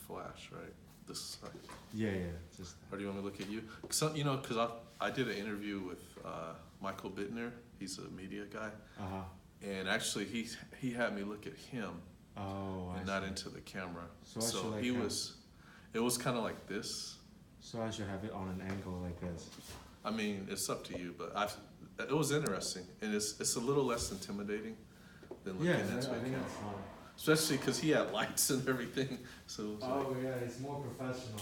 flash, right? This side. Yeah, just Or do you want me to look at you? So, because I did an interview with Michael Bittner. He's a media guy. uh-huh. And actually, he had me look at him Oh, and not into the camera. So I should, like, It was kind of like this. So I should have it on an angle like this. I mean, it's up to you, but it was interesting, and it's a little less intimidating than looking into a I think camera. that's fine. Especially because he had lights and everything, so it was like, Yeah, it's more professional.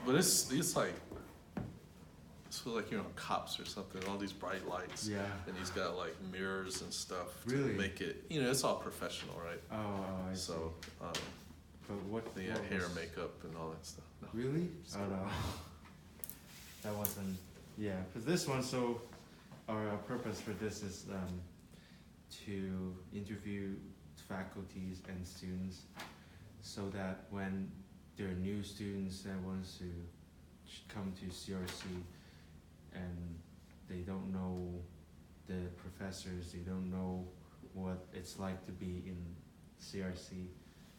but it's like it's like you're on Cops or something. All these bright lights, Yeah. and he's got like mirrors and stuff Really? to make it. It's all professional, right? I see. So, But what? they had hair, makeup, and all that stuff. No. Really? Oh no. That wasn't. Yeah, for this one, so our purpose for this is to interview faculties and students, so that when there are new students that wants to come to CRC and they don't know the professors, they don't know what it's like to be in CRC,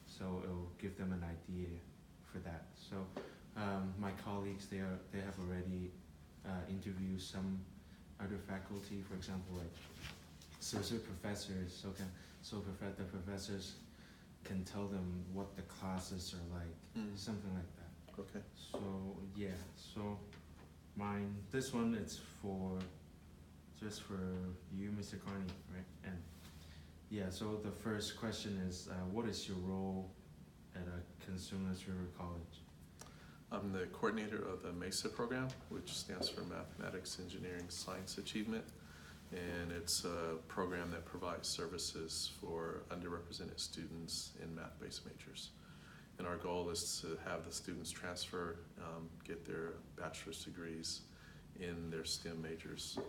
so it'll give them an idea for that. So my colleagues, they have already interviewed some other faculty, for example, like associate professors, the professors can tell them what the classes are like, something like that. Okay. So yeah, so this one is just for you, Mr. Carney, right? And yeah, so the first question is, what is your role at a Consumers River College? I'm the coordinator of the MESA program, which stands for Mathematics, Engineering, Science Achievement. And it's a program that provides services for underrepresented students in math-based majors. And our goal is to have the students transfer, get their bachelor's degrees in their STEM majors.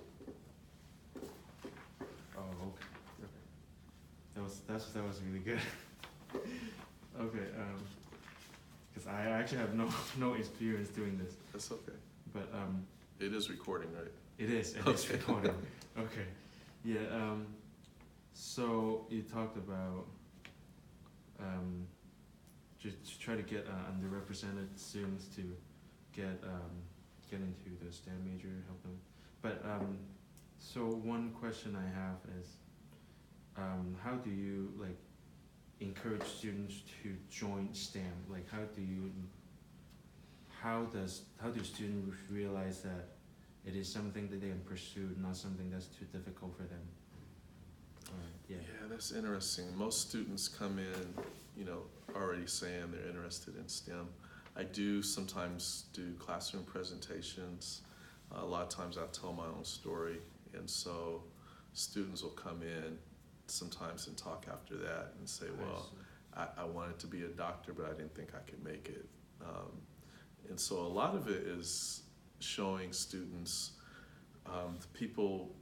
Oh, okay. That was really good. Okay, because I actually have no experience doing this. That's okay. But it is recording, right? It is Okay. recording. Okay, yeah. So you talked about just try to get underrepresented students to get into the STEM major, help them. But so one question I have is, how do you encourage students to join STEM? Like, how do students realize that it is something that they can pursue, not something that's too difficult for them? Yeah, that's interesting. Most students come in, already saying they're interested in STEM. I do sometimes do classroom presentations. A lot of times I tell my own story, and so students will come in sometimes and talk after that and say, well, I wanted to be a doctor, but I didn't think I could make it. And so a lot of it is showing students people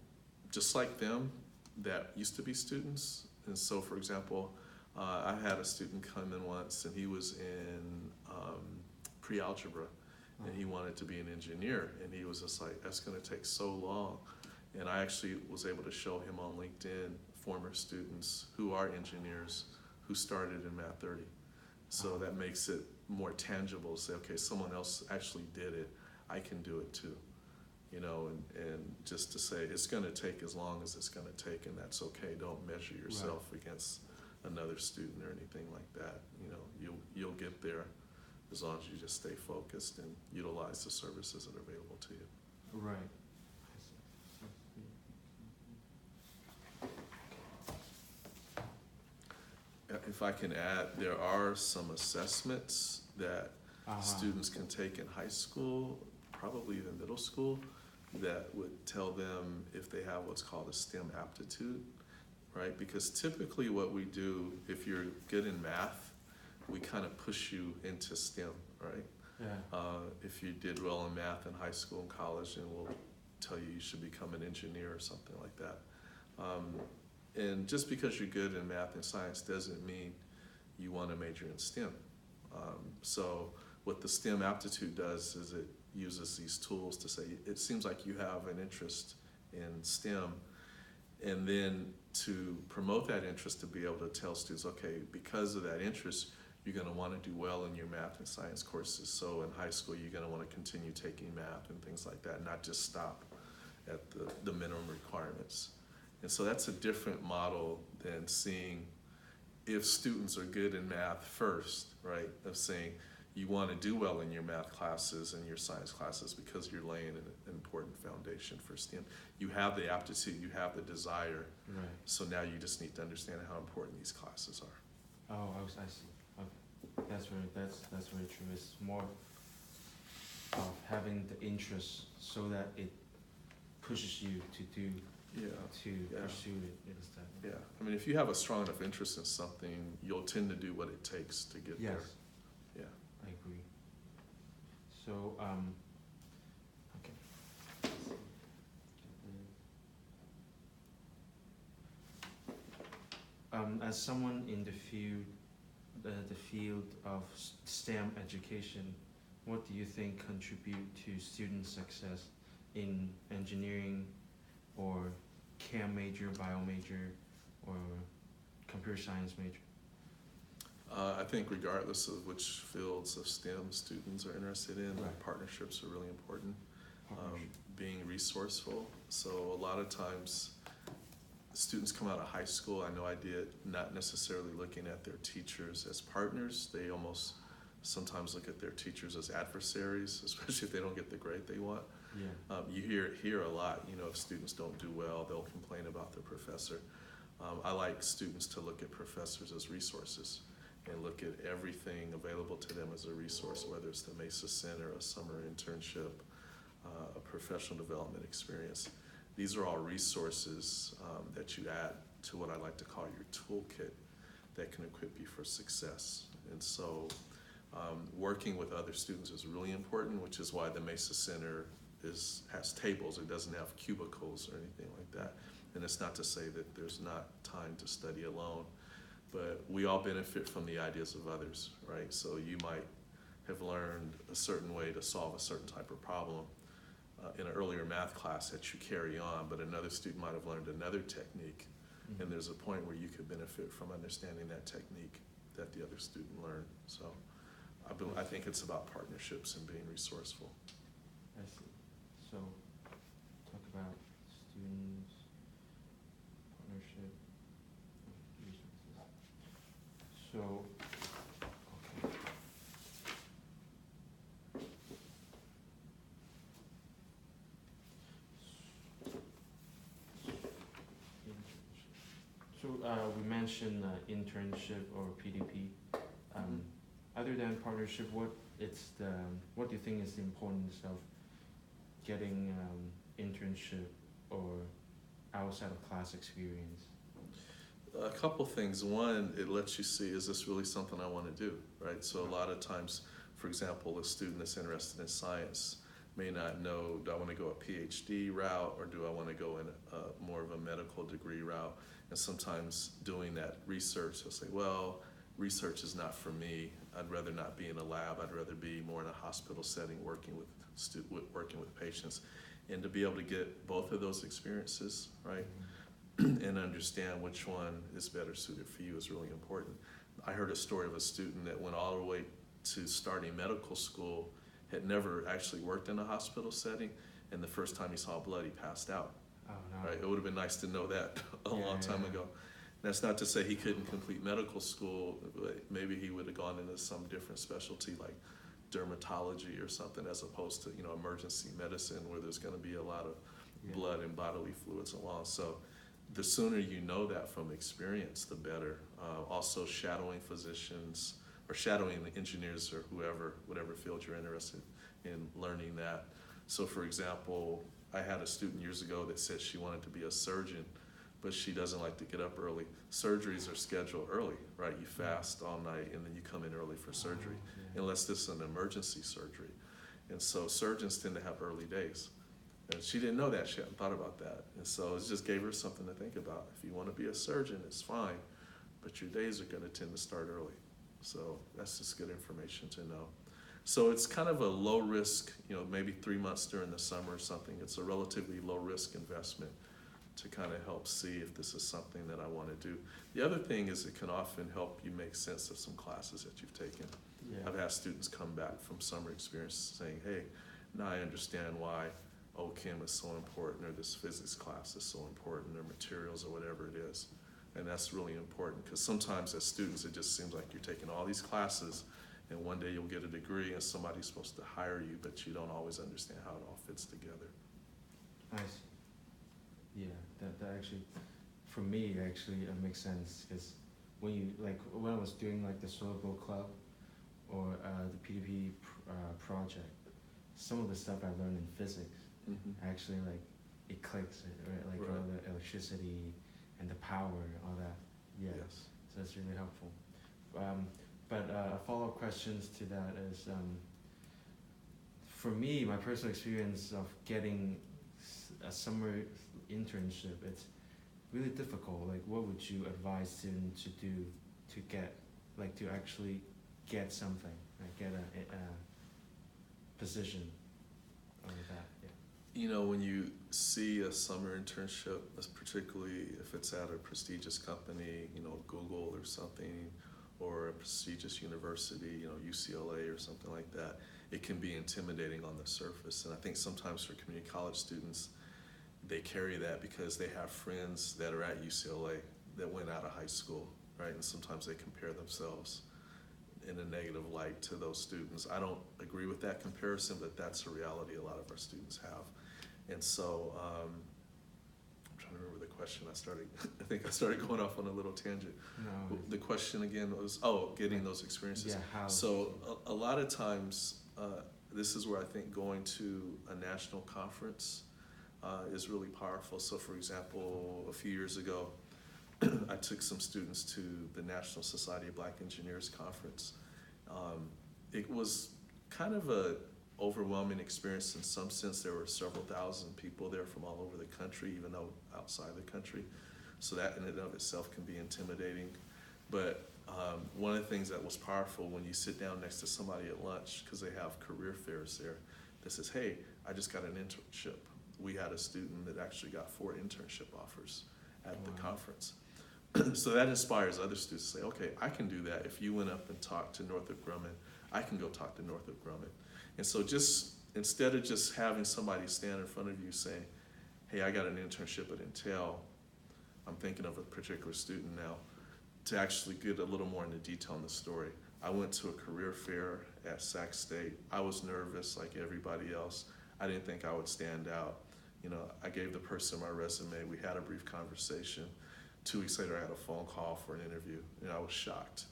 just like them that used to be students. And so, for example, I had a student come in once, and he was in pre-algebra, and he wanted to be an engineer, and he was just like, that's going to take so long. And I actually was able to show him on LinkedIn former students who are engineers who started in Math 30. So that makes it more tangible to say, okay, someone else actually did it, I can do it too. And just to say it's going to take as long as it's going to take, and that's okay. Don't measure yourself against another student or anything like that. You'll get there as long as you just stay focused and utilize the services that are available to you. Right. If I can add, there are some assessments that students can take in high school, probably even middle school, that would tell them if they have what's called a STEM aptitude, right? Because typically what we do, if you're good in math, we kind of push you into STEM, right? Yeah. If you did well in math in high school and college, and we'll tell you you should become an engineer or something like that. And just because you're good in math and science doesn't mean you want to major in STEM. So what the STEM aptitude does is it uses these tools to say, it seems like you have an interest in STEM, and then to promote that interest, to be able to tell students, okay, because of that interest, you're gonna wanna do well in your math and science courses. So in high school, you're gonna wanna continue taking math and things like that, not just stop at the minimum requirements. And so that's a different model than seeing if students are good in math first, right? Of saying you want to do well in your math classes and your science classes because you're laying an important foundation for STEM. You have the aptitude, you have the desire. Right. So now you just need to understand how important these classes are. Oh, I see. Okay, that's very true. It's more of having the interest so that it pushes you to do pursue it instead. Yeah, I mean, if you have a strong enough interest in something, you'll tend to do what it takes to get there. Yeah. I agree. So, okay. As someone in the field of STEM education, what do you think contribute to student success in engineering or chem major, bio major, or computer science major? I think regardless of which fields of STEM students are interested in, Right. partnerships are really important. Partnership. Being resourceful. So a lot of times students come out of high school, I know I did, not necessarily looking at their teachers as partners. They almost sometimes look at their teachers as adversaries, especially if they don't get the grade they want. Yeah. You hear a lot, if students don't do well, they'll complain about their professor. I like students to look at professors as resources and look at everything available to them as a resource, whether it's the MESA Center, a summer internship, a professional development experience. These are all resources that you add to what I like to call your toolkit that can equip you for success. And so working with other students is really important, which is why the MESA Center has tables. It doesn't have cubicles or anything like that. And it's not to say that there's not time to study alone, but we all benefit from the ideas of others, right? So you might have learned a certain way to solve a certain type of problem in an earlier math class that you carry on, but another student might have learned another technique. Mm-hmm. And there's a point where you could benefit from understanding that technique that the other student learned. So I think it's about partnerships and being resourceful. I see. So, talk about students, partnership, resources. So, okay. So, we mentioned internship or PDP. Other than partnership, what do you think is the importance of getting internship or outside of class experience? A couple things. One, it lets you see, is this really something I want to do, right? So a lot of times, for example, a student that's interested in science may not know, do I want to go a PhD route or do I want to go in more of a medical degree route? And sometimes doing that research, they'll say, well, research is not for me. I'd rather not be in a lab. I'd rather be more in a hospital setting working with patients. And to be able to get both of those experiences, right? Mm-hmm. And understand which one is better suited for you is really important. I heard a story of a student that went all the way to starting medical school, had never actually worked in a hospital setting, and the first time he saw blood, he passed out. Oh, no. Right? It would have been nice to know that a long time ago. That's not to say he couldn't complete medical school. Maybe he would have gone into some different specialty like dermatology or something, as opposed to emergency medicine where there's going to be a lot of blood and bodily fluids along. So the sooner you know that from experience, the better. Also shadowing physicians or shadowing the engineers or whatever field you're interested in learning that. So for example, I had a student years ago that said she wanted to be a surgeon, but she doesn't like to get up early. Surgeries are scheduled early, right? You fast all night and then you come in early for surgery, unless this is an emergency surgery. And so surgeons tend to have early days. And she didn't know that, she hadn't thought about that. And so it just gave her something to think about. If you want to be a surgeon, it's fine, but your days are going to tend to start early. So that's just good information to know. So it's kind of a low risk, maybe 3 months during the summer or something. It's a relatively low risk investment to kind of help see if this is something that I want to do. The other thing is it can often help you make sense of some classes that you've taken. Yeah. I've had students come back from summer experience saying, hey, now I understand why OChem is so important, or this physics class is so important, or materials, or whatever it is. And that's really important, because sometimes as students it just seems like you're taking all these classes and one day you'll get a degree and somebody's supposed to hire you, but you don't always understand how it all fits together. I see. Yeah, that actually, for me, actually it makes sense, because when you, like, when I was doing like the Solar Bowl Club or the PDP project, some of the stuff I learned in physics, actually, like, it clicks, right? Like all the electricity and the power and all that. Yeah. Yes. So that's really helpful. But follow-up questions to that is, for me, my personal experience of getting a summer internship, it's really difficult. Like, what would you advise students to do to get, like, to actually get something, like get a position like that? Yeah. You know, when you see a summer internship, particularly if it's at a prestigious company, you know, Google or something, or a prestigious university, you know, UCLA or something like that, it can be intimidating on the surface. And I think sometimes for community college students, they carry that because they have friends that are at UCLA that went out of high school, right? And sometimes they compare themselves in a negative light to those students. I don't agree with that comparison, but that's a reality a lot of our students have. And so, I'm trying to remember the question. I think I started going off on a little tangent. No. The question again was, getting those experiences. Yeah, how? So a lot of times, this is where I think going to a national conference is really powerful. So for example, a few years ago, I took some students to the National Society of Black Engineers conference. It was kind of a overwhelming experience in some sense. There were several thousand people there from all over the country, even though outside the country. So that in and of itself can be intimidating. But one of the things that was powerful when you sit down next to somebody at lunch, because they have career fairs there, that says, hey, I just got an internship. We had a student that actually got 4 internship offers at the conference. So that inspires other students to say, okay, I can do that. If you went up and talked to Northrop Grumman, I can go talk to Northrop Grumman. And so just instead of just having somebody stand in front of you saying, hey, I got an internship at Intel, I'm thinking of a particular student now, to actually get a little more into detail on the story. I went to a career fair at Sac State. I was nervous like everybody else. I didn't think I would stand out. You know, I gave the person my resume. We had a brief conversation. 2 weeks later, I had a phone call for an interview, and I was shocked.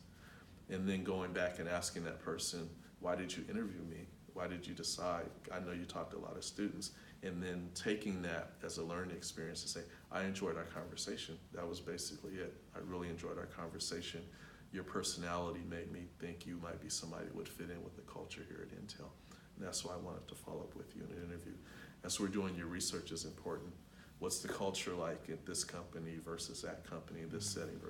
And then going back and asking that person, why did you interview me? Why did you decide? I know you talked to a lot of students. And then taking that as a learning experience to say, I enjoyed our conversation. That was basically it. I really enjoyed our conversation. Your personality made me think you might be somebody that would fit in with the culture here at Intel. And that's why I wanted to follow up with you in an interview. As we're doing your research is important. What's the culture like at this company versus that company, this setting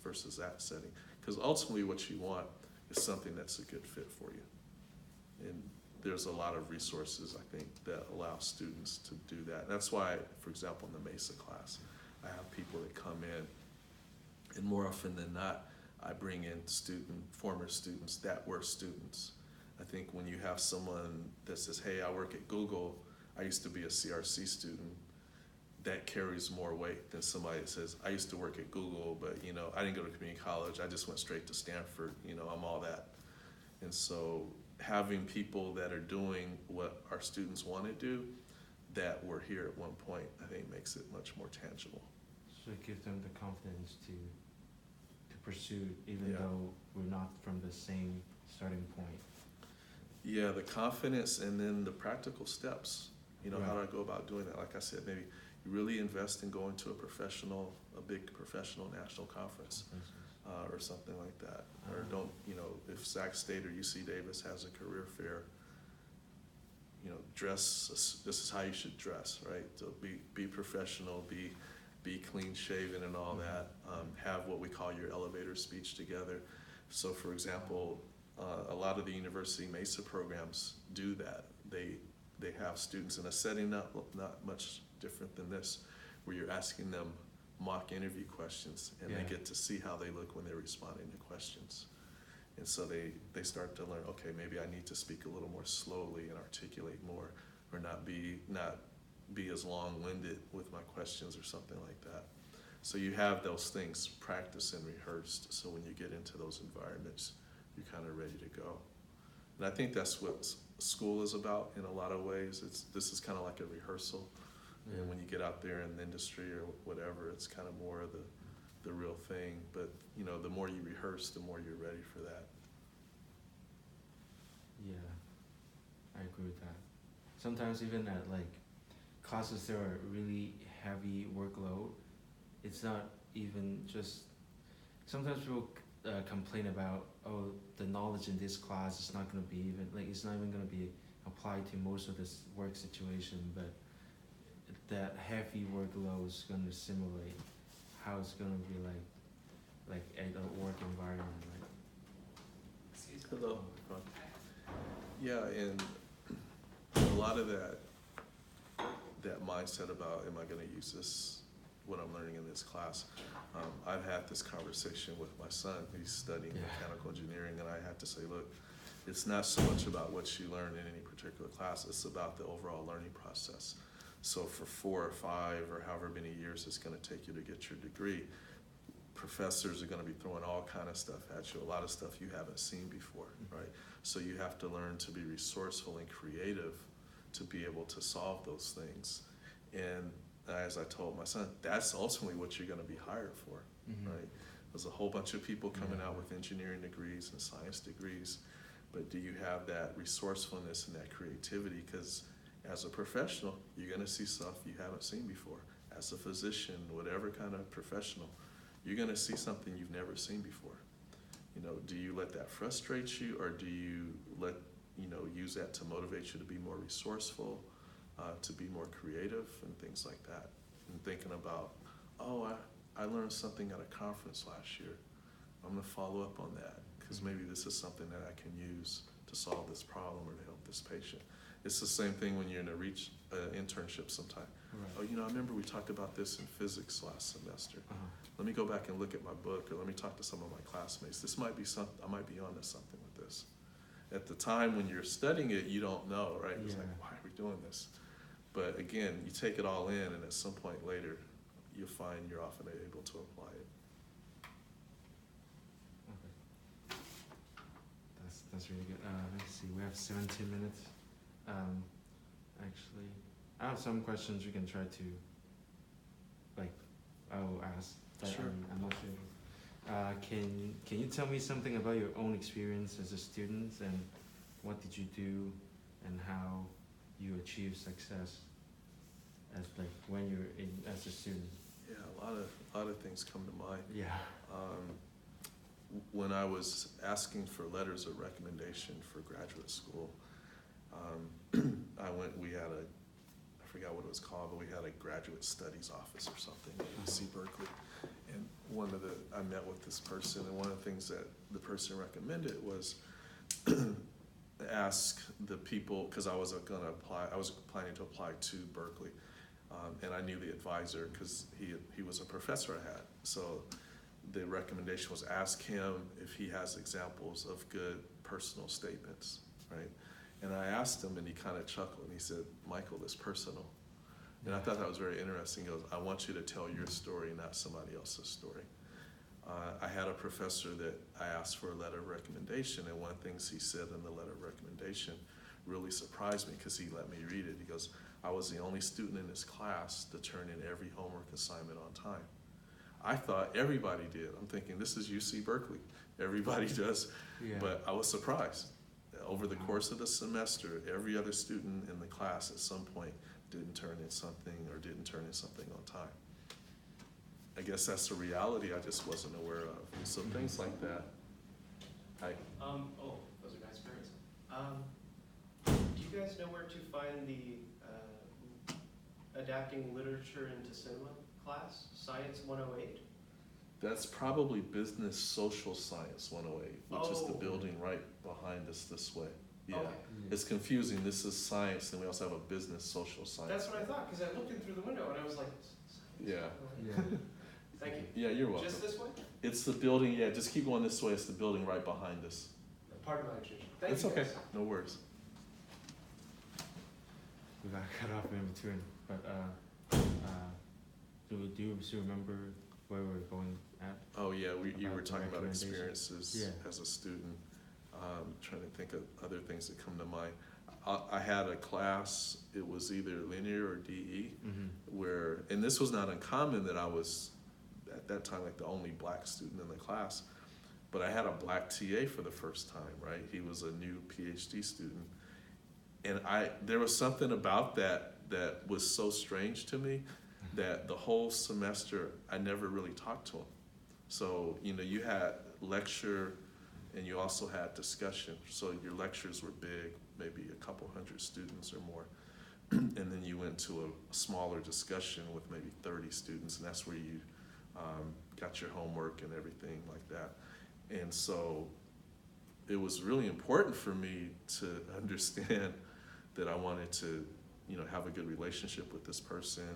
versus that setting? Because ultimately what you want is something that's a good fit for you. And there's a lot of resources, I think, that allow students to do that. That's why, for example, in the MESA class, I have people that come in, and more often than not, I bring in former students that were students. I think when you have someone that says, hey, I work at Google, I used to be a CRC student, that carries more weight than somebody that says, I used to work at Google, but you know, I didn't go to community college, I just went straight to Stanford, you know, I'm all that. And so having people that are doing what our students want to do, that were here at one point, I think makes it much more tangible. So it gives them the confidence to pursue, even though we're not from the same starting point. Yeah, the confidence, and then the practical steps. You know, how do I go about doing that? Like I said, maybe you really invest in going to a big professional national conference, or something like that. Or don't, you know, if Sac State or UC Davis has a career fair, you know, this is how you should dress, right? So be professional, be clean shaven and all that. Have what we call your elevator speech together. So for example, a lot of the university MESA programs do that. They have students in a setting not much different than this, where you're asking them mock interview questions, and they Yeah. get to see how they look when they're responding to questions. And so they start to learn, okay, maybe I need to speak a little more slowly and articulate more, or not be as long-winded with my questions or something like that. So you have those things practiced and rehearsed, so when you get into those environments, you're kind of ready to go. And I think that's what school is about in a lot of ways. This is kind of like a rehearsal. Yeah. And when you get out there in the industry or whatever, it's kind of more of the real thing. But, you know, the more you rehearse, the more you're ready for that. Yeah, I agree with that. Sometimes even at like classes that are really heavy workload, it's not even just, sometimes people complain about, oh, the knowledge in this class is not gonna be even, like it's not even gonna be applied to most of this work situation, but that heavy workload is gonna simulate how it's gonna be like at a work environment, right? Hello. Yeah, and a lot of that mindset about, am I gonna use this, what I'm learning in this class? I've had this conversation with my son. He's studying mechanical engineering, and I have to say, look, it's not so much about what you learn in any particular class, it's about the overall learning process. So for 4 or 5 or however many years it's gonna take you to get your degree, professors are gonna be throwing all kind of stuff at you, a lot of stuff you haven't seen before, right? So you have to learn to be resourceful and creative to be able to solve those things. And as I told my son, that's ultimately what you're gonna be hired for, right? There's a whole bunch of people coming out with engineering degrees and science degrees, but do you have that resourcefulness and that creativity? Because as a professional, you're gonna see stuff you haven't seen before. As a physician, whatever kind of professional, you're gonna see something you've never seen before. You know, do you let that frustrate you, or do you use that to motivate you to be more resourceful, to be more creative and things like that? And thinking about, oh, I learned something at a conference last year. I'm gonna follow up on that, because maybe this is something that I can use to solve this problem or to help this patient. It's the same thing when you're in a internship sometime. Right. Oh, you know, I remember we talked about this in physics last semester. Let me go back and look at my book, or let me talk to some of my classmates. This might be something, I might be onto something with this. At the time when you're studying it, you don't know, right? It's like, why are we doing this? But again, you take it all in, and at some point later, you'll find you're often able to apply it. Okay. That's really good. Let's see, we have 17 minutes. Actually, I have some questions we can try to, like, I will ask, but Sure. I'm not sure. Can you tell me something about your own experience as a student, and what did you do, and how you achieved success as like when you're as a student? Yeah, a lot of things come to mind. Yeah. When I was asking for letters of recommendation for graduate school, we had I forgot what it was called, but we had a graduate studies office or something at UC Berkeley. And I met with this person, and one of the things that the person recommended was ask the people, because I was planning to apply to Berkeley, and I knew the advisor because he was a professor I had. So the recommendation was ask him if he has examples of good personal statements, right? And I asked him, and he kind of chuckled, and he said, "Michael, it's personal." And I thought that was very interesting. He goes, "I want you to tell your story, not somebody else's story." I had a professor that I asked for a letter of recommendation, and one of the things he said in the letter of recommendation really surprised me, because he let me read it. He goes, "I was the only student in this class to turn in every homework assignment on time." I thought everybody did. I'm thinking, this is UC Berkeley. Everybody does. Yeah. But I was surprised. Over the course of the semester, every other student in the class at some point didn't turn in something on time. I guess that's the reality I just wasn't aware of. So things like that. Those are nice parents. Do you guys know where to find the adapting literature into cinema class, Science 108? That's probably Business Social Science 108, which is the Oh. building right behind us this way. Yeah, Okay. it's confusing. This is science, and we also have a business social science. That's what I thought, because I looked in through the window and I was like, Science Yeah. Yeah. Thank you. Yeah, you're welcome. Just this way? It's the building, yeah, just keep going this way, it's the building right behind us. Pardon my intrusion. Thank It's you, okay, guys. no worries. We got cut off in between, but do you still remember where we're going at? Oh, yeah, you were About the talking about recommendation. experiences Yeah. as a student. Trying to think of other things that come to mind. I had a class, it was either linear or DE, where, and this was not uncommon that I was, at that time, like the only black student in the class, but I had a black TA for the first time, right? He was a new PhD student. And there was something about that was so strange to me that the whole semester, I never really talked to him. So, you had lecture and you also had discussion. So your lectures were big, maybe a couple hundred students or more. And then you went to a smaller discussion with maybe 30 students, and that's where you got your homework and everything like that. And so it was really important for me to understand that I wanted to, have a good relationship with this person.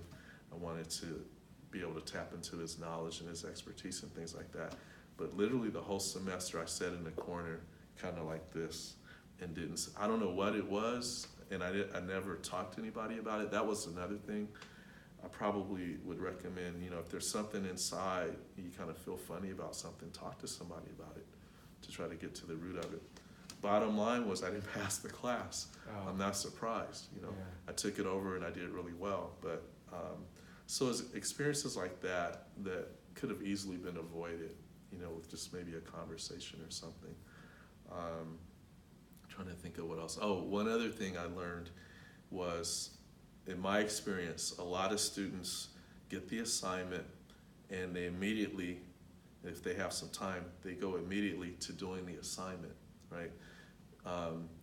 I wanted to be able to tap into his knowledge and his expertise and things like that. But literally the whole semester I sat in the corner kind of like this and I don't know what it was, and I never talked to anybody about it. That was another thing I probably would recommend, if there's something inside, you kind of feel funny about something, talk to somebody about it to try to get to the root of it. Bottom line was I didn't pass the class. Oh. I'm not surprised, Yeah. I took it over and I did really well. But so it's experiences like that could have easily been avoided, with just maybe a conversation or something. Trying to think of what else. Oh, one other thing I learned was, in my experience, a lot of students get the assignment and they immediately, if they have some time, they go immediately to doing the assignment, right?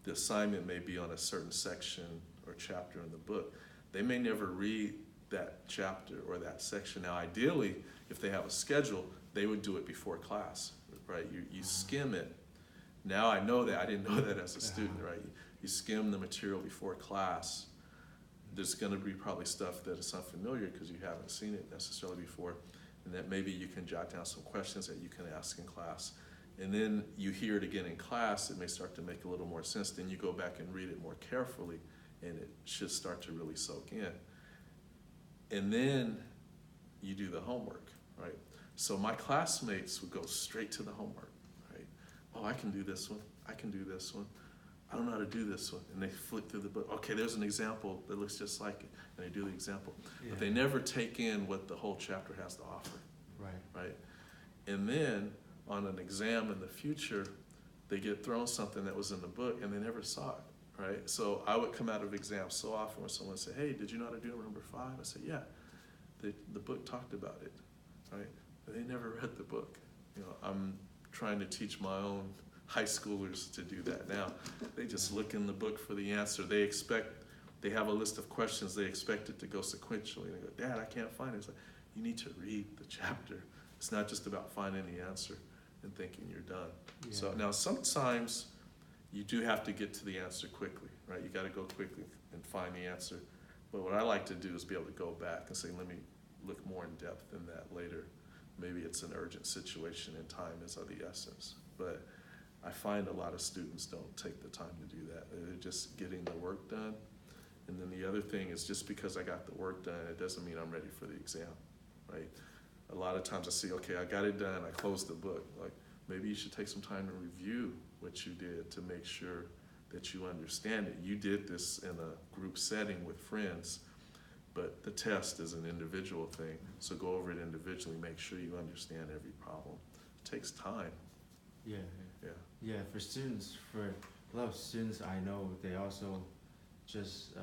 The assignment may be on a certain section or chapter in the book. They may never read that chapter or that section. Now, ideally, if they have a schedule, they would do it before class, right? You skim it. Now I know that, I didn't know that as a student, right? You skim the material before class. There's gonna be probably stuff that is unfamiliar because you haven't seen it necessarily before, and that maybe you can jot down some questions that you can ask in class. And then you hear it again in class, it may start to make a little more sense. Then you go back and read it more carefully, and it should start to really soak in. And then you do the homework, right? So my classmates would go straight to the homework, right? Oh, I can do this one, I can do this one. I don't know how to do this one. And they flip through the book. Okay, there's an example that looks just like it. And they do the example. Yeah. But they never take in what the whole chapter has to offer, right? And then on an exam in the future, they get thrown something that was in the book and they never saw it, right? So I would come out of exams so often when someone said, hey, did you know how to do number 5? I said, yeah, the book talked about it, right? But they never read the book. I'm trying to teach my own high schoolers to do that now. They just look in the book for the answer. They have a list of questions, they expect it to go sequentially. And they go, Dad, I can't find it. It's like, you need to read the chapter. It's not just about finding the answer and thinking you're done. Yeah. So now sometimes you do have to get to the answer quickly, right? You gotta go quickly and find the answer. But what I like to do is be able to go back and say, let me look more in depth than that later. Maybe it's an urgent situation and time is of the essence. But I find a lot of students don't take the time to do that. They're just getting the work done. And then the other thing is, just because I got the work done, it doesn't mean I'm ready for the exam, right? A lot of times I see, okay, I got it done, I closed the book. Like, maybe you should take some time to review what you did to make sure that you understand it. You did this in a group setting with friends, but the test is an individual thing. So go over it individually, make sure you understand every problem. It takes time. Yeah. Yeah. Yeah, for a lot of students I know, they also just,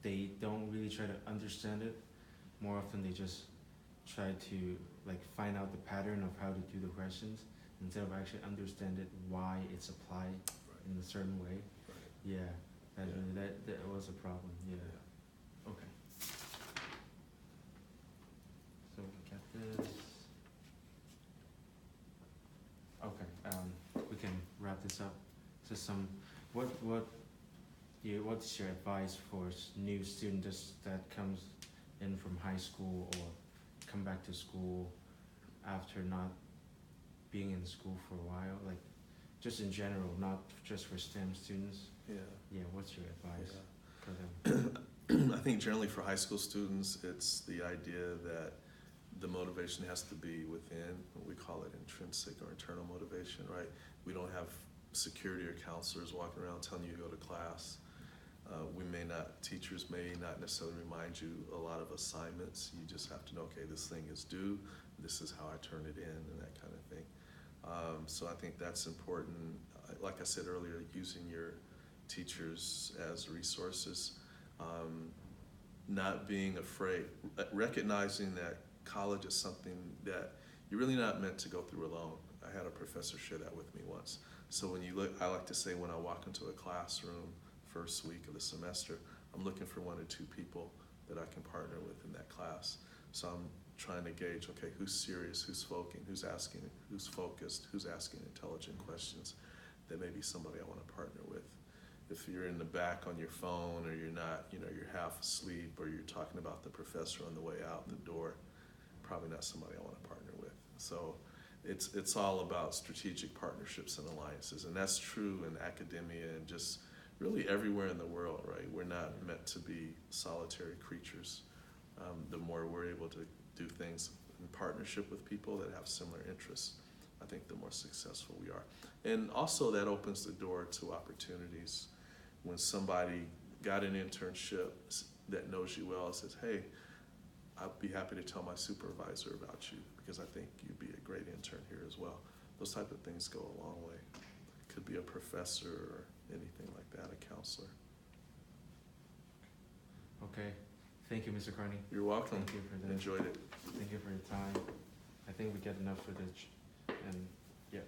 they don't really try to understand it. More often they just try to find out the pattern of how to do the questions instead of actually understand it, why it's applied in a certain way. Right. Yeah, that Yeah. was a problem, yeah. Yeah. Okay. So we got this. Okay, we can wrap this up. So what's your advice for new students that comes in from high school or come back to school after not being in school for a while, like just in general, not just for STEM students. Yeah. Yeah, what's your advice for them? I think generally for high school students, it's the idea that the motivation has to be within. We call it intrinsic or internal motivation, right? We don't have security or counselors walking around telling you to go to class. Teachers may not necessarily remind you a lot of assignments. You just have to know, okay, this thing is due, this is how I turn it in, and that kind of thing. So I think that's important. Like I said earlier, using your teachers as resources, not being afraid, recognizing that college is something that you're really not meant to go through alone. I had a professor share that with me once. So when you look, I like to say when I walk into a classroom first week of the semester, I'm looking for 1 or 2 people that I can partner with in that class. So I'm trying to gauge, okay, who's serious, who's focusing, who's asking, who's focused, who's asking intelligent questions. That may be somebody I want to partner with. If you're in the back on your phone, or you're not, you're half asleep, or you're talking about the professor on the way out the door, probably not somebody I want to partner with. So it's all about strategic partnerships and alliances, and that's true in academia and just really everywhere in the world, right? We're not meant to be solitary creatures. The more we're able to do things in partnership with people that have similar interests, I think the more successful we are. And also that opens the door to opportunities. When somebody got an internship that knows you well and says, hey, I'd be happy to tell my supervisor about you because I think you'd be a great intern here as well. Those type of things go a long way. Could be a professor or anything like that, a counselor. Okay, thank you, Mr. Carney. You're welcome. Thank you for this. Enjoyed it. Thank you for your time. I think we get enough footage, and yeah,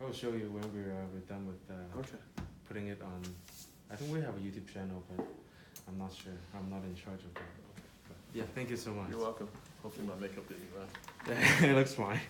I will show you when we're done with Okay. putting it on. I think we have a YouTube channel, but I'm not sure. I'm not in charge of that. But yeah, thank you so much. You're welcome. Hopefully my makeup didn't run. It looks fine.